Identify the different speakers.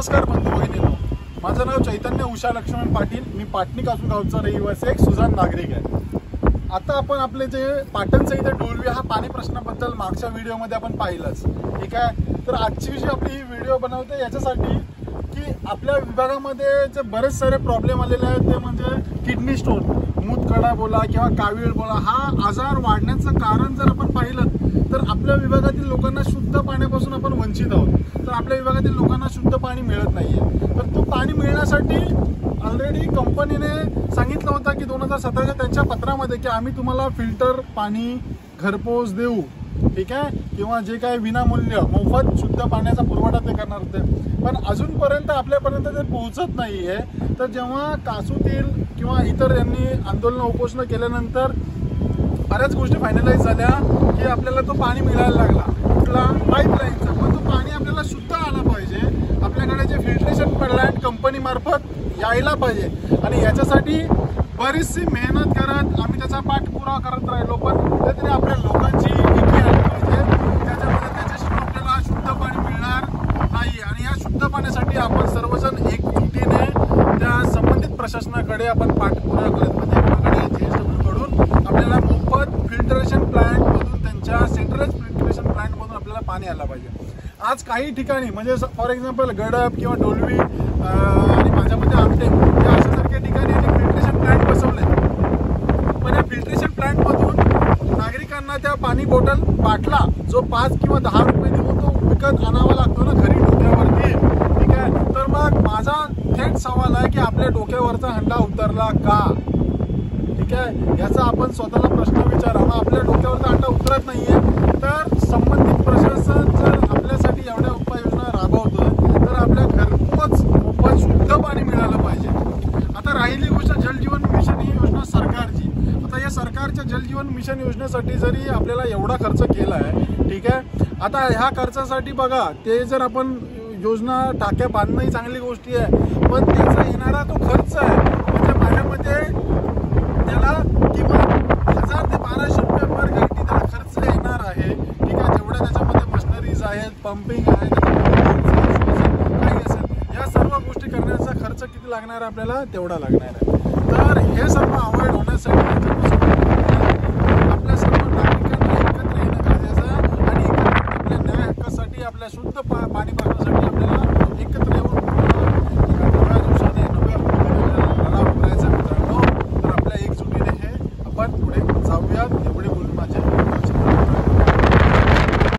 Speaker 1: नमस्कार बंधू भगिनींनो, माझं नाव चैतन्य उषा लक्ष्मण पाटील। मी पाटणी कासून गावचा रहिवासी एक सुजाण नागरिक आहे। आता आपण आपले जे पाटणचे इथे डोलवी हा पाणी प्रश्नाबद्दल मागच्या व्हिडिओमध्ये आपण पाहिलंच, ठीक आहे। तर आजची जी आपली ही व्हिडिओ बनवते याच्यासाठी की आपल्या विभागामध्ये जे बरेच सारे प्रॉब्लेम आलेले आहेत ते म्हणजे किडनी स्टोन, मूतखडा बोला किंवा कावीळ बोला, हा आजार वाढण्याचं कारण जर आपण पाहिलं तर आपल्या विभागातील लोकांना शुद्ध पाण्यापासून आपण वंचित आहोत। तर आपल्या विभागातील लोकांना शुद्ध पाणी मिळत नाहीये। तर तो पाणी मिळण्यासाठी ऑलरेडी कंपनीने सांगितलं होतं की 2017च्या त्यांच्या पत्रामध्ये की आम्ही तुम्हाला फिल्टर पाणी घरपोच देऊ, ठीक आहे, किंवा जे काही विनामूल्य मोफत शुद्ध पाण्याचा पुरवठा ते करणार होते। पण अजूनपर्यंत आपल्यापर्यंत ते पोहोचत नाहीये। तर जेव्हा कासूतील किंवा इतर यांनी आंदोलन उपोषण केल्यानंतर बऱ्याच गोष्टी फायनलाइज झाल्या की आपल्याला तो पाणी मिळायला लागला, कुठला पाईपलाईनचा। पण तो पाणी आपल्याला शुद्ध आला पाहिजे, आपल्याकडे जे फिल्ट्रेशन प्लांट कंपनीमार्फत यायला पाहिजे। आणि याच्यासाठी बरीचशी मेहनत करत आम्ही त्याचा पाठपुरावा करत राहिलो, पण कुठेतरी आपल्या लोकांची एकी आली पाहिजे त्याच्याशिवाय आपल्याला शुद्ध पाणी मिळणार नाही। आणि या शुद्ध पाण्यासाठी आपण सर्वजण एकजुटीने त्या संबंधित प्रशासनाकडे आपण पाठपुरावा करत म्हणजे कडून आपल्याला मोफत फिल्ट्रेशन प्लांट मधून त्यांच्या सेंट्रलाइज फिल्ट्रेशन प्लांट मधून आपल्याला पाणी आलं पाहिजे। आज काही ठिकाणी म्हणजे फॉर एक्झाम्पल गडप किंवा डोलवी आणि माझ्यामध्ये आमटे या अशासारख्या ठिकाणी फिल्ट्रेशन प्लांट बसवले, पण या फिल्ट्रेशन प्लांट मधून नागरिकांना त्या पाणी बॉटल बाटला जो 5 किंवा 10 रुपये देऊन तो विकत आणावा लागतो ना घरी डोक्यावरती, ठीक आहे। तर मग माझा थेट सवाल आहे की आपल्या डोक्यावरचा हंडा उतरला का, ठीक आहे, याचा आपण स्वतःला प्रश्न विचारा। मग आपल्या डोक्यावरचा हंडा उतरत नाहीये तर संबंधित प्रशासन जर आपल्यासाठी एवढ्या उपाययोजना राबवतं तर आपल्या घरपोच मोफत शुद्ध पाणी मिळालं पाहिजे। आता राहिली गोष्ट जलजीवन मिशन ही योजना सरकारची। आता या सरकारच्या जलजीवन मिशन योजनेसाठी जरी आपल्याला एवढा खर्च केला आहे, ठीक आहे, आता ह्या खर्चासाठी बघा ते जर आपण योजना टाक्या बांधणं ही चांगली गोष्टी आहे, पण त्याचा येणारा तो खर्च आहे म्हणजे माझ्या मते त्याला किमान 1000 ते 1200 रुपये पर घंटी त्याला खर्च येणार आहे, ठीक आहे। जेवढ्या त्याच्यामध्ये मशिनरीज आहेत, पंपिंग आहे, काही असेल, या सर्व गोष्टी करण्याचा खर्च किती लागणार आपल्याला तेवढा लागणार आहे। तर हे सर्व अवॉइड होण्यासाठी